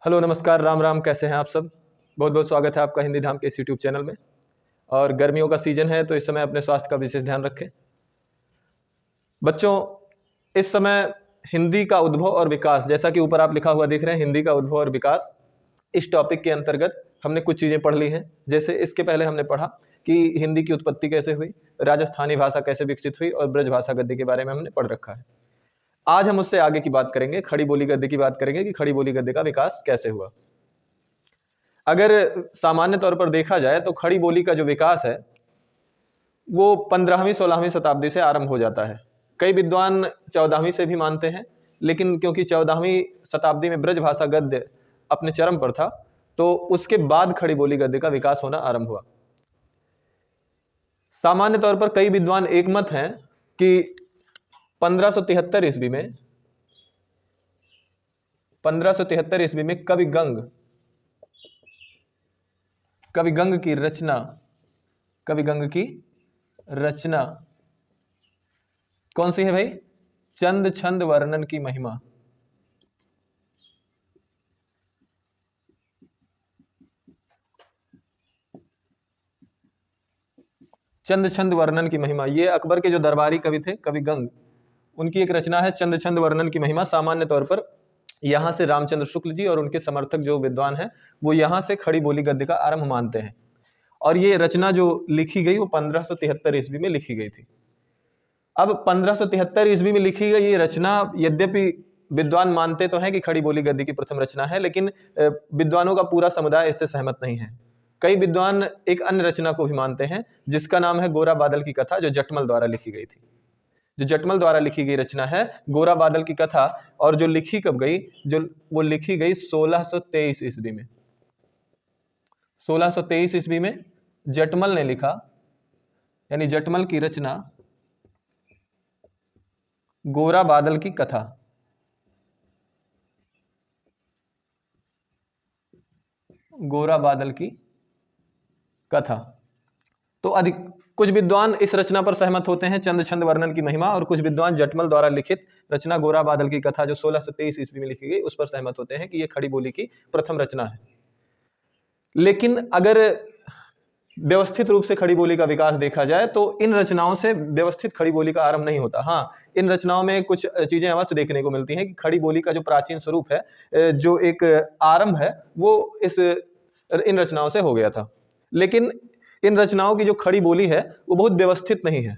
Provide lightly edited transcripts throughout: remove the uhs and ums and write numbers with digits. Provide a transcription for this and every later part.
Hello नमस्कार राम राम, कैसे हैं आप सब। बहुत बहुत स्वागत है आपका हिंदी धाम के इस यूट्यूब चैनल में। और गर्मियों का सीजन है तो इस समय अपने स्वास्थ्य का विशेष ध्यान रखें। बच्चों, इस समय हिंदी का उद्भव और विकास, जैसा कि ऊपर आप लिखा हुआ देख रहे हैं, हिंदी का उद्भव और विकास, इस टॉपिक के अंतर्गत हमने कुछ चीज़ें पढ़ ली हैं। जैसे इसके पहले हमने पढ़ा कि हिंदी की उत्पत्ति कैसे हुई, राजस्थानी भाषा कैसे विकसित हुई और ब्रज भाषा गद्य के बारे में हमने पढ़ रखा है। आज हम उससे आगे की बात करेंगे, खड़ी बोली गद्य की बात करेंगे कि खड़ी बोली गद्य का विकास कैसे हुआ। अगर सामान्य तौर पर देखा जाए तो खड़ी बोली का जो विकास है वो 15वीं 16वीं शताब्दी से आरंभ हो जाता है। कई विद्वान 14वीं से भी मानते हैं, लेकिन क्योंकि 14वीं शताब्दी में ब्रज भाषा गद्य अपने चरम पर था तो उसके बाद खड़ी बोली गद्य का विकास होना आरंभ हुआ। सामान्य तौर पर कई विद्वान एकमत हैं कि 1573 ईस्वी में 1573 ईस्वी में कविगंग की रचना कौन सी है भाई? चंद छंद वर्णन की महिमा। चंद छंद वर्णन की महिमा, ये अकबर के जो दरबारी कवि थे कविगंग, उनकी एक रचना है चंद छंद वर्णन की महिमा। सामान्य तौर पर यहाँ से रामचंद्र शुक्ल जी और उनके समर्थक जो विद्वान हैं वो यहाँ से खड़ी बोली गद्य का आरंभ मानते हैं। और ये रचना जो लिखी गई वो 1573 ईस्वी में लिखी गई थी। अब 1573 ईस्वी में लिखी गई ये रचना, यद्यपि विद्वान मानते तो हैं कि खड़ी बोली गद्य की प्रथम रचना है, लेकिन विद्वानों का पूरा समुदाय इससे सहमत नहीं है। कई विद्वान एक अन्य रचना को भी मानते हैं जिसका नाम है गोरा बादल की कथा, जो जटमल द्वारा लिखी गई थी। जो जटमल द्वारा लिखी गई रचना है गोरा बादल की कथा, और जो लिखी कब गई, जो वो लिखी गई 1623 ईस्वी में। 1623 ईस्वी में जटमल ने लिखा, यानी जटमल की रचना गोरा बादल की कथा। गोरा बादल की कथा। तो अधिक कुछ विद्वान इस रचना पर सहमत होते हैं, चंद छंद वर्णन की महिमा, और कुछ विद्वान जटमल द्वारा लिखित रचना गोरा बादल की कथा जो 1623 ईस्वी में लिखी गई उस पर सहमत होते हैं कि यह खड़ी बोली की प्रथम रचना है। लेकिन अगर व्यवस्थित रूप से खड़ी बोली का विकास देखा जाए तो इन रचनाओं से व्यवस्थित खड़ी बोली का आरंभ नहीं होता। हाँ, इन रचनाओं में कुछ चीजें अवश्य देखने को मिलती हैं कि खड़ी बोली का जो प्राचीन स्वरूप है, जो एक आरंभ है, वो इन रचनाओं से हो गया था। लेकिन इन रचनाओं की जो खड़ी बोली है वो बहुत व्यवस्थित नहीं है।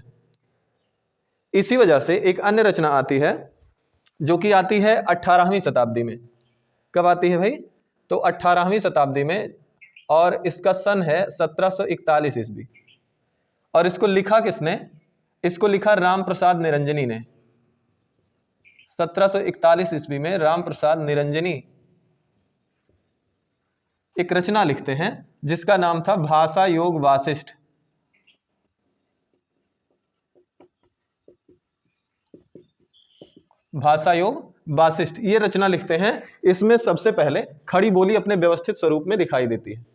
इसी वजह से एक अन्य रचना आती है जो कि आती है 18वीं शताब्दी में। कब आती है भाई? तो 18वीं शताब्दी में, और इसका सन है 1741 ईस्वी। और इसको लिखा किसने? इसको लिखा राम प्रसाद निरंजनी ने। 1741 ईस्वी में राम प्रसाद निरंजनी एक रचना लिखते हैं जिसका नाम था भाषा योग वासिष्ठ। भाषा योग वासिष्ठ ये रचना लिखते हैं। इसमें सबसे पहले खड़ी बोली अपने व्यवस्थित स्वरूप में दिखाई देती है,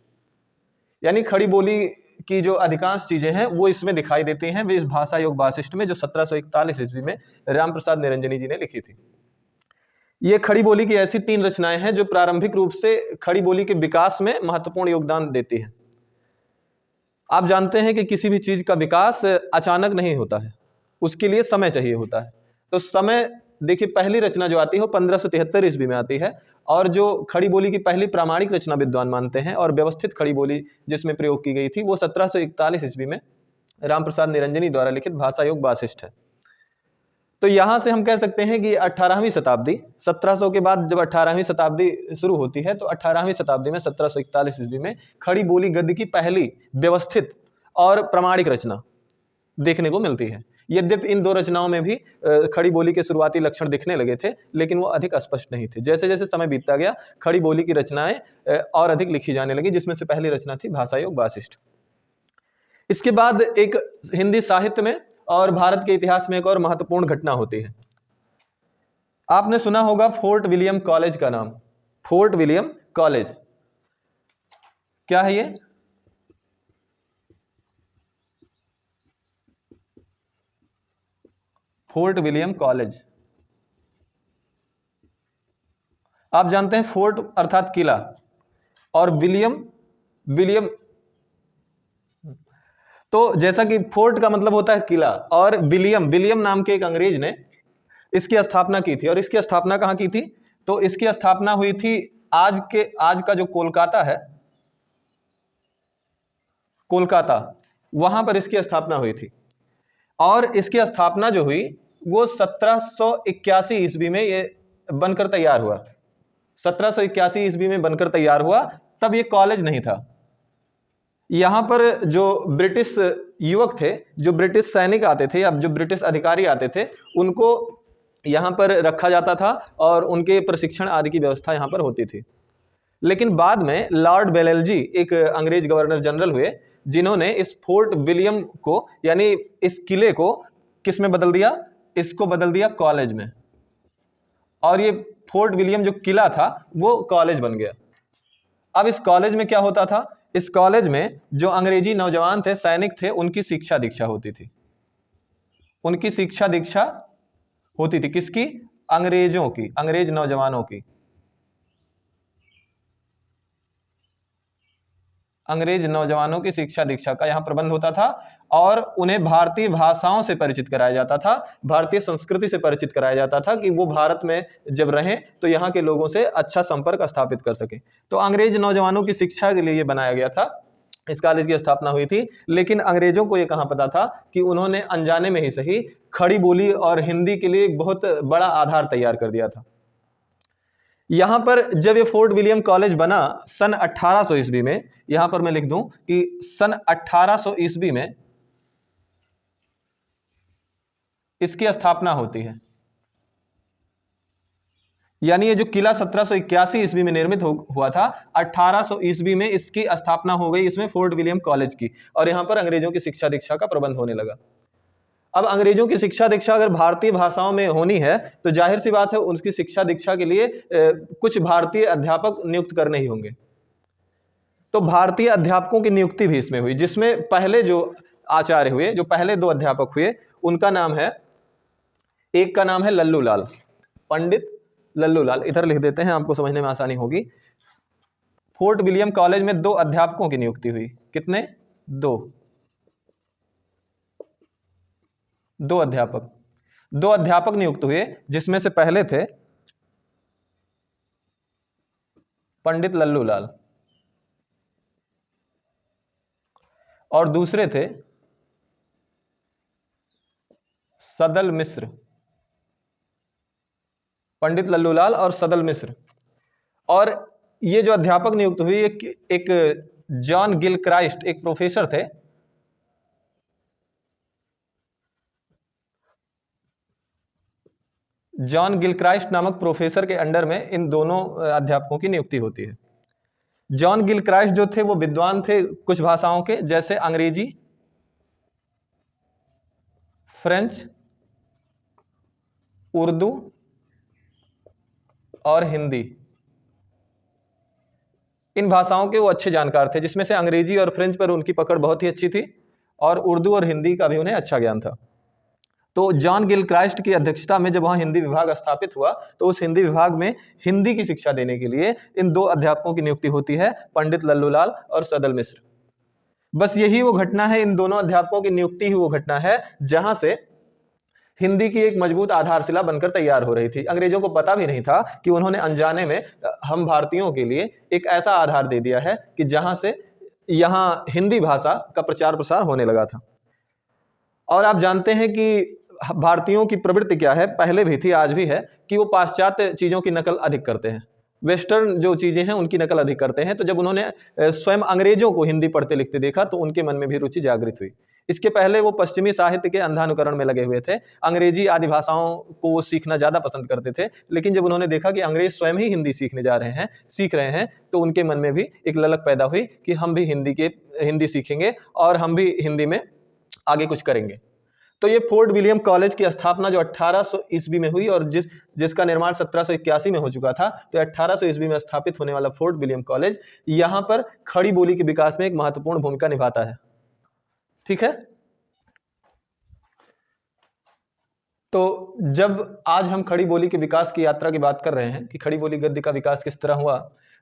यानी खड़ी बोली की जो अधिकांश चीजें हैं वो इसमें दिखाई देती हैं, वे इस भाषा योग वासिष्ठ में, जो 1741 ईस्वी में राम प्रसाद निरंजनी जी ने लिखी थी। ये खड़ी बोली की ऐसी 3 रचनाएं हैं जो प्रारंभिक रूप से खड़ी बोली के विकास में महत्वपूर्ण योगदान देती हैं। आप जानते हैं कि किसी भी चीज का विकास अचानक नहीं होता है, उसके लिए समय चाहिए होता है। तो समय देखिए, पहली रचना जो आती है वो 1573 ईस्वी में आती है, और जो खड़ी बोली की पहली प्रामाणिक रचना विद्वान मानते हैं और व्यवस्थित खड़ी बोली जिसमें प्रयोग की गई थी वो 1741 ईस्वी में राम प्रसाद निरंजनी द्वारा लिखित भाषा योग वासिष्ठ है। तो यहां से हम कह सकते हैं कि 18वीं शताब्दी, 1700 के बाद जब 18वीं शताब्दी शुरू होती है तो 18वीं शताब्दी में 1741 ईस्वी में खड़ी बोली गद्य की पहली व्यवस्थित और प्रामाणिक रचना देखने को मिलती है। यद्यपि इन 2 रचनाओं में भी खड़ी बोली के शुरुआती लक्षण दिखने लगे थे, लेकिन वो अधिक स्पष्ट नहीं थे। जैसे जैसे समय बीतता गया खड़ी बोली की रचनाएं और अधिक लिखी जाने लगी, जिसमें से पहली रचना थी भाषा योग वासिष्ठ। इसके बाद एक हिंदी साहित्य में और भारत के इतिहास में एक और महत्वपूर्ण घटना होती है। आपने सुना होगा फोर्ट विलियम कॉलेज का नाम। फोर्ट विलियम कॉलेज क्या है ये? Fort William college. आप जानते हैं फोर्ट अर्थात किला, और विलियम, विलियम, तो जैसा कि फोर्ट का मतलब होता है किला, और विलियम, विलियम नाम के एक अंग्रेज ने इसकी स्थापना की थी। और इसकी स्थापना कहाँ की थी? तो इसकी स्थापना हुई थी आज का जो कोलकाता है, कोलकाता, वहां पर इसकी स्थापना हुई थी। और इसकी स्थापना जो हुई वो 1781 ईस्वी में ये बनकर तैयार हुआ। 1781 ईस्वी में बनकर तैयार हुआ। तब ये कॉलेज नहीं था। यहां पर जो ब्रिटिश युवक थे, जो ब्रिटिश सैनिक आते थे या जो ब्रिटिश अधिकारी आते थे, उनको यहां पर रखा जाता था और उनके प्रशिक्षण आदि की व्यवस्था यहां पर होती थी। लेकिन बाद में लॉर्ड बेलेल्जी एक अंग्रेज गवर्नर जनरल हुए, जिन्होंने इस फोर्ट विलियम को, यानी इस किले को किस में बदल दिया? इसको बदल दिया कॉलेज में। और ये फोर्ट विलियम जो किला था वो कॉलेज बन गया। अब इस कॉलेज में क्या होता था? इस कॉलेज में जो अंग्रेजी नौजवान थे, सैनिक थे, उनकी शिक्षा दीक्षा होती थी। उनकी शिक्षा दीक्षा होती थी किसकी? अंग्रेजों की, अंग्रेज नौजवानों की। अंग्रेज नौजवानों की शिक्षा दीक्षा का यहाँ प्रबंध होता था और उन्हें भारतीय भाषाओं से परिचित कराया जाता था, भारतीय संस्कृति से परिचित कराया जाता था कि वो भारत में जब रहें तो यहाँ के लोगों से अच्छा संपर्क स्थापित कर सके। तो अंग्रेज नौजवानों की शिक्षा के लिए ये बनाया गया था, इस कॉलेज की स्थापना हुई थी। लेकिन अंग्रेजों को ये कहाँ पता था कि उन्होंने अनजाने में ही सही खड़ी बोली और हिंदी के लिए एक बहुत बड़ा आधार तैयार कर दिया था। यहां पर जब ये फोर्ट विलियम कॉलेज बना सन 1800 ईस्वी में, यहां पर मैं लिख दूं कि सन 1800 ईस्वी में इसकी स्थापना होती है। यानी ये जो किला 1781 ईस्वी में निर्मित हुआ था, 1800 ईस्वी में इसकी स्थापना हो गई, इसमें फोर्ट विलियम कॉलेज की। और यहां पर अंग्रेजों की शिक्षा दीक्षा का प्रबंध होने लगा। अब अंग्रेजों की शिक्षा दीक्षा अगर भारतीय भाषाओं में होनी है तो जाहिर सी बात है उनकी शिक्षा दीक्षा के लिए कुछ भारतीय अध्यापक नियुक्त करने ही होंगे। तो भारतीय अध्यापकों की नियुक्ति भी इसमें हुई, जिसमें पहले जो आचार्य हुए, जो पहले 2 अध्यापक हुए, उनका नाम है, एक का नाम है लल्लू लाल, पंडित लल्लू लाल। इधर लिख देते हैं, आपको समझने में आसानी होगी। फोर्ट विलियम कॉलेज में 2 अध्यापकों की नियुक्ति हुई। कितने? 2 अध्यापक, 2 अध्यापक नियुक्त हुए, जिसमें से पहले थे पंडित लल्लू लाल और दूसरे थे सदल मिश्र। पंडित लल्लू लाल और सदल मिश्र। और ये जो अध्यापक नियुक्त हुई, एक जॉन गिलक्राइस्ट, एक प्रोफेसर थे। जॉन गिलक्राइस्ट नामक प्रोफेसर के अंडर में इन दोनों अध्यापकों की नियुक्ति होती है। जॉन गिलक्राइस्ट जो थे वो विद्वान थे कुछ भाषाओं के, जैसे अंग्रेजी, फ्रेंच, उर्दू और हिंदी। इन भाषाओं के वो अच्छे जानकार थे, जिसमें से अंग्रेजी और फ्रेंच पर उनकी पकड़ बहुत ही अच्छी थी और उर्दू और हिंदी का भी उन्हें अच्छा ज्ञान था। तो जॉन गिलक्राइस्ट की अध्यक्षता में जब वहां हिंदी विभाग स्थापित हुआ तो उस हिंदी विभाग में हिंदी की शिक्षा देने के लिए इन 2 अध्यापकों की नियुक्ति होती है, पंडित लल्लूलाल और सदल मिश्र। बस यही वो घटना है, इन दोनों अध्यापकों की नियुक्ति ही वो घटना है जहां से हिंदी की एक मजबूत आधारशिला बनकर तैयार हो रही थी। अंग्रेजों को पता भी नहीं था कि उन्होंने अनजाने में हम भारतीयों के लिए एक ऐसा आधार दे दिया है कि जहां से यहां हिंदी भाषा का प्रचार प्रसार होने लगा था। और आप जानते हैं कि भारतीयों की प्रवृत्ति क्या है, पहले भी थी आज भी है, कि वो पाश्चात्य चीजों की नकल अधिक करते हैं, वेस्टर्न जो चीजें हैं उनकी नकल अधिक करते हैं। तो जब उन्होंने स्वयं अंग्रेजों को हिंदी पढ़ते लिखते देखा तो उनके मन में भी रुचि जागृत हुई। इसके पहले वो पश्चिमी साहित्य के अंधानुकरण में लगे हुए थे, अंग्रेजी आदि भाषाओं को वो सीखना ज्यादा पसंद करते थे। लेकिन जब उन्होंने देखा कि अंग्रेज स्वयं ही हिंदी सीखने जा रहे हैं, सीख रहे हैं, तो उनके मन में भी एक ललक पैदा हुई कि हम भी हिंदी सीखेंगे और हम भी हिंदी में आगे कुछ करेंगे। तो ये फोर्ट विलियम कॉलेज की स्थापना जो 1800 ईस्वी में हुई और जिसका निर्माण 1781 में हो चुका था, तो 1800 ईस्वी में स्थापित होने वाला फोर्ट विलियम कॉलेज यहां पर खड़ी बोली के विकास में एक महत्वपूर्ण भूमिका निभाता है। ठीक है। तो जब आज हम खड़ी बोली के विकास की यात्रा की बात कर रहे हैं कि खड़ी बोली गद्य का विकास किस तरह हुआ,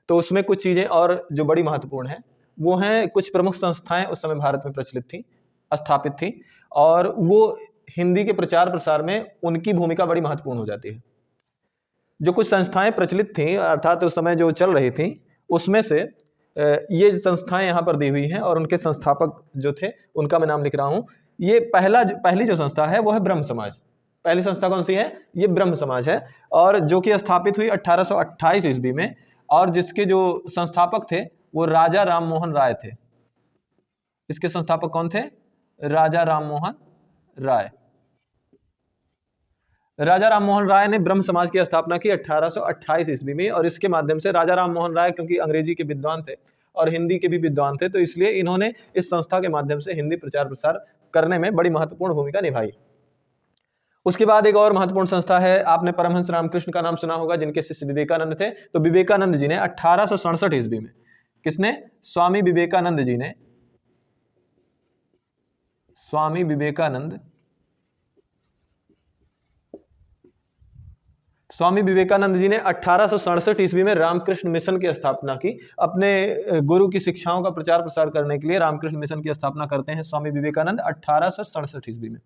तो उसमें कुछ चीजें और जो बड़ी महत्वपूर्ण हैं वो हैं, कुछ प्रमुख संस्थाएं उस समय भारत में प्रचलित थी, स्थापित थी, और वो हिंदी के प्रचार प्रसार में उनकी भूमिका बड़ी महत्वपूर्ण हो जाती है। जो कुछ संस्थाएं प्रचलित थी अर्थात उस समय जो चल रही थी, उसमें से ये संस्थाएं यहाँ पर दी हुई हैं और उनके संस्थापक जो थे उनका मैं नाम लिख रहा हूँ। ये पहली जो संस्था है वो है ब्रह्म समाज। पहली संस्था कौन सी है? ये ब्रह्म समाज है, और जो कि स्थापित हुई 1828 ईस्वी में, और जिसके जो संस्थापक थे वो राजा राम मोहन राय थे। इसके संस्थापक कौन थे? राजा राम मोहन राय। राजा राम मोहन राय ने ब्रह्म समाज की स्थापना की 1828 ईस्वी में, और इसके माध्यम से राजा राम मोहन राय क्योंकि अंग्रेजी के विद्वान थे और हिंदी के भी विद्वान थे, तो इसलिए इन्होंने इस संस्था के माध्यम से हिंदी प्रचार प्रसार करने में बड़ी महत्वपूर्ण भूमिका निभाई। उसके बाद एक और महत्वपूर्ण संस्था है, आपने परमहंस रामकृष्ण का नाम सुना होगा, जिनके शिष्य विवेकानंद थे। तो विवेकानंद जी ने 1867 ईस्वी में, किसने? स्वामी विवेकानंद जी ने, स्वामी विवेकानंद जी ने 1867 ईस्वी में रामकृष्ण मिशन की स्थापना की। अपने गुरु की शिक्षाओं का प्रचार प्रसार करने के लिए रामकृष्ण मिशन की स्थापना करते हैं स्वामी विवेकानंद 1867 ईस्वी में,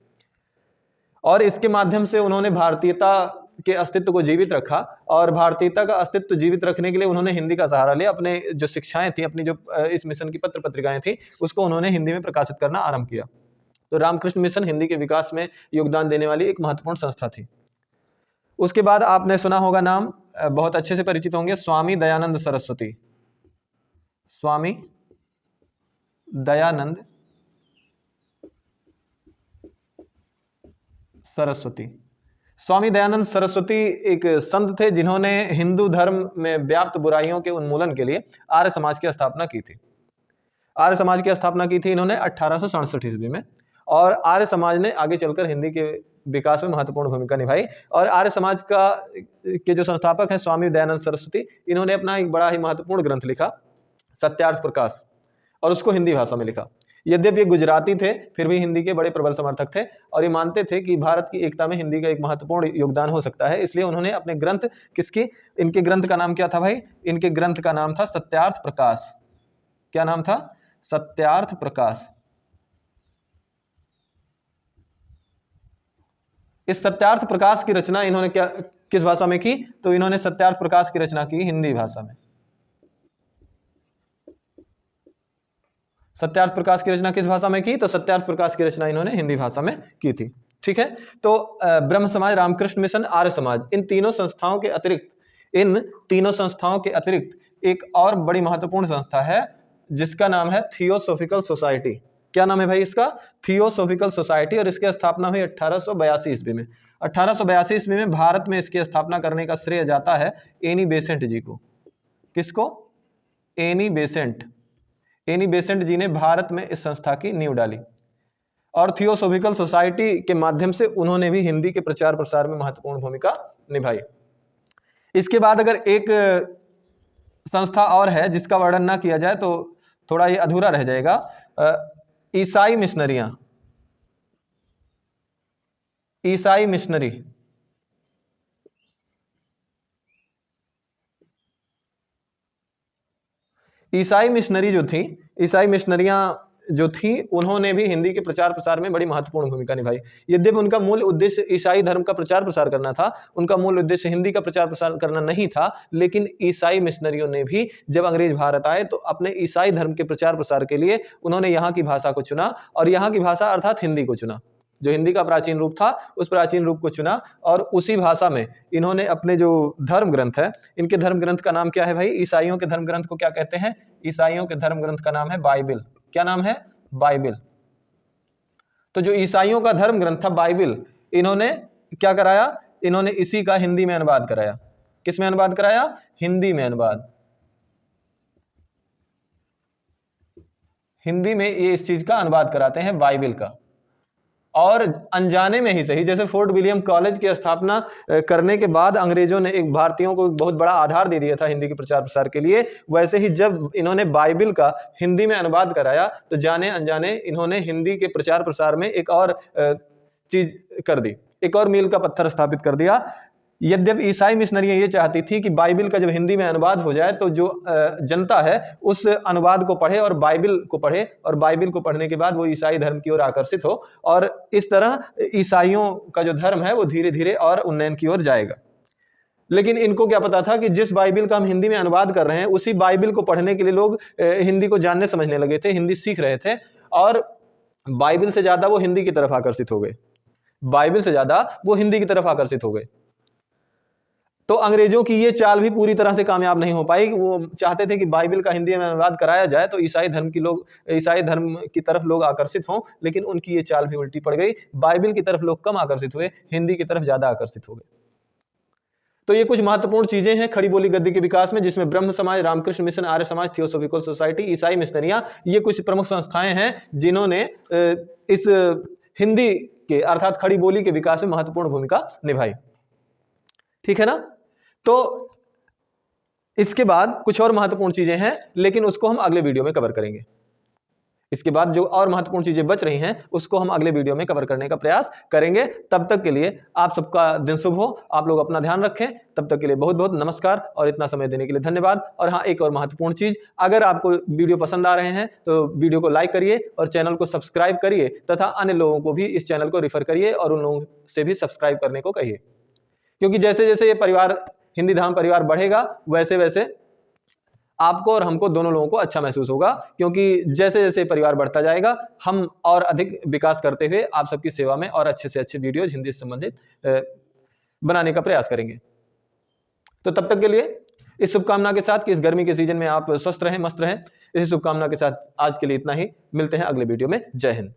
और इसके माध्यम से उन्होंने भारतीयता के अस्तित्व को जीवित रखा, और भारतीयता का अस्तित्व जीवित रखने के लिए उन्होंने हिंदी का सहारा लिया। अपने जो शिक्षाएं थी, अपनी जो इस मिशन की पत्र पत्रिकाएं थी, उसको उन्होंने हिंदी में प्रकाशित करना आरंभ किया। तो रामकृष्ण मिशन हिंदी के विकास में योगदान देने वाली एक महत्वपूर्ण संस्था थी। उसके बाद आपने सुना होगा नाम, बहुत अच्छे से परिचित होंगे, स्वामी दयानंद सरस्वती। स्वामी दयानंद सरस्वती। स्वामी दयानंद सरस्वती एक संत थे जिन्होंने हिंदू धर्म में व्याप्त बुराइयों के उन्मूलन के लिए आर्य समाज की स्थापना की थी। आर्य समाज की स्थापना की थी इन्होंने 1867 ईस्वी में, और आर्य समाज ने आगे चलकर हिंदी के विकास में महत्वपूर्ण भूमिका निभाई। और आर्य समाज के जो संस्थापक हैं स्वामी दयानंद सरस्वती, इन्होंने अपना एक बड़ा ही महत्वपूर्ण ग्रंथ लिखा, सत्यार्थ प्रकाश, और उसको हिंदी भाषा में लिखा। यद्यपि ये गुजराती थे, फिर भी हिंदी के बड़े प्रबल समर्थक थे, और ये मानते थे कि भारत की एकता में हिंदी का एक महत्वपूर्ण योगदान हो सकता है। इसलिए उन्होंने अपने ग्रंथ, इनके ग्रंथ का नाम क्या था भाई? इनके ग्रंथ का नाम था सत्यार्थ प्रकाश। क्या नाम था? सत्यार्थ प्रकाश। इस सत्यार्थ प्रकाश की रचना इन्होंने किस भाषा में की? तो इन्होंने सत्यार्थ प्रकाश की रचना की हिंदी भाषा में। सत्यार्थ प्रकाश की रचना किस भाषा में की? तो सत्यार्थ प्रकाश की रचना इन्होंने हिंदी भाषा में की थी। ठीक है, तो ब्रह्म समाज, रामकृष्ण मिशन, आर्य समाज, इन तीनों संस्थाओं के अतिरिक्त एक और बड़ी महत्वपूर्ण संस्था है जिसका नाम है थियोसॉफिकल सोसाइटी। क्या नाम है भाई इसका? थियोसॉफिकल सोसाइटी, और इसकी स्थापना हुई 1882 ईस्वी में। 1882 ईस्वी में भारत में इसकी स्थापना करने का श्रेय जाता है एनी बेसेंट जी को। किसको? एनी बेसेंट जी ने भारत में इस संस्था की नींव डाली, और थियोसॉफिकल सोसाइटी के माध्यम से उन्होंने भी हिंदी के प्रचार प्रसार में महत्वपूर्ण भूमिका निभाई। इसके बाद अगर एक संस्था और है जिसका वर्णन ना किया जाए तो थोड़ा ये अधूरा रह जाएगा, ईसाई मिशनरियां। ईसाई मिशनरी, ईसाई मिशनरी जो थी, ईसाई मिशनरियां जो थी, उन्होंने भी हिंदी के प्रचार प्रसार में बड़ी महत्वपूर्ण भूमिका निभाई। यद्यपि उनका मूल उद्देश्य ईसाई धर्म का प्रचार प्रसार करना था, उनका मूल उद्देश्य हिंदी का प्रचार प्रसार करना नहीं था, लेकिन ईसाई मिशनरियों ने भी जब अंग्रेज भारत आए तो अपने ईसाई धर्म के प्रचार प्रसार के लिए उन्होंने यहाँ की भाषा को चुना, और यहाँ की भाषा अर्थात हिंदी को चुना। जो हिंदी का प्राचीन रूप था उस प्राचीन रूप को चुना, और उसी भाषा में इन्होंने अपने जो धर्म ग्रंथ है, इनके धर्म ग्रंथ का नाम क्या है भाई? ईसाइयों के धर्म ग्रंथ को क्या कहते हैं? ईसाइयों के धर्म ग्रंथ का नाम है बाइबिल। क्या नाम है? बाइबिल। तो जो ईसाइयों का धर्म ग्रंथ था बाइबिल, इन्होंने क्या कराया? इन्होंने इसी का हिंदी में अनुवाद कराया। किस में अनुवाद कराया? हिंदी में अनुवाद। हिंदी में ये इस चीज का अनुवाद कराते हैं, बाइबिल का। और अनजाने में ही सही, जैसे फोर्ट विलियम कॉलेज की स्थापना करने के बाद अंग्रेजों ने एक भारतीयों को बहुत बड़ा आधार दे दिया था हिंदी के प्रचार प्रसार के लिए, वैसे ही जब इन्होंने बाइबिल का हिंदी में अनुवाद कराया तो जाने अनजाने इन्होंने हिंदी के प्रचार प्रसार में एक और चीज कर दी। एक और मील का पत्थर स्थापित कर दिया। यद्यपि ईसाई मिशनरियां ये चाहती थी कि बाइबिल का जब हिंदी में अनुवाद हो जाए तो जो जनता है उस अनुवाद को पढ़े और बाइबिल को पढ़े, और बाइबिल को पढ़ने के बाद वो ईसाई धर्म की ओर आकर्षित हो, और इस तरह ईसाइयों का जो धर्म है वो धीरे धीरे और उन्नयन की ओर जाएगा। लेकिन इनको क्या पता था कि जिस बाइबिल का हम हिंदी में अनुवाद कर रहे हैं उसी बाइबिल को पढ़ने के लिए लोग हिंदी को जानने समझने लगे थे, हिंदी सीख रहे थे, और बाइबिल से ज्यादा वो हिंदी की तरफ आकर्षित हो गए, बाइबिल से ज्यादा वो हिंदी की तरफ आकर्षित हो गए। तो अंग्रेजों की ये चाल भी पूरी तरह से कामयाब नहीं हो पाई। वो चाहते थे कि बाइबिल का हिंदी में अनुवाद कराया जाए तो ईसाई धर्म की तरफ लोग आकर्षित हों, लेकिन उनकी ये चाल भी उल्टी पड़ गई। बाइबिल की तरफ लोग कम आकर्षित हुए, हिंदी की तरफ ज्यादा आकर्षित हो गए। तो ये कुछ महत्वपूर्ण चीजें हैं खड़ी बोली गद्दी के विकास में, जिसमें ब्रह्म समाज, Ramakrishna mission, Arya Samaj, theosophical society, ईसाई मिशनरियां, ये कुछ प्रमुख संस्थाएं हैं जिन्होंने इस हिंदी के अर्थात खड़ी बोली के विकास में महत्वपूर्ण भूमिका निभाई। ठीक है ना? तो इसके बाद कुछ और महत्वपूर्ण चीजें हैं, लेकिन उसको हम अगले वीडियो में कवर करेंगे। इसके बाद जो और महत्वपूर्ण चीजें बच रही हैं उसको हम अगले वीडियो में कवर करने का प्रयास करेंगे। तब तक के लिए आप सबका दिन शुभ हो, आप लोग अपना ध्यान रखें। तब तक के लिए बहुत बहुत नमस्कार और इतना समय देने के लिए धन्यवाद। और हाँ, एक और महत्वपूर्ण चीज, अगर आपको वीडियो पसंद आ रहे हैं तो वीडियो को लाइक करिए और चैनल को सब्सक्राइब करिए, तथा अन्य लोगों को भी इस चैनल को रेफर करिए और उन लोगों से भी सब्सक्राइब करने को कहिए, क्योंकि जैसे जैसे ये परिवार, हिंदी धाम परिवार बढ़ेगा, वैसे वैसे आपको और हमको दोनों लोगों को अच्छा महसूस होगा, क्योंकि जैसे जैसे परिवार बढ़ता जाएगा हम और अधिक विकास करते हुए आप सबकी सेवा में और अच्छे से अच्छे वीडियोज हिंदी से संबंधित बनाने का प्रयास करेंगे। तो तब तक के लिए इस शुभकामना के साथ कि इस गर्मी के सीजन में आप स्वस्थ रहें, मस्त रहें, इसी शुभकामना के साथ आज के लिए इतना ही। मिलते हैं अगले वीडियो में। जय हिंद।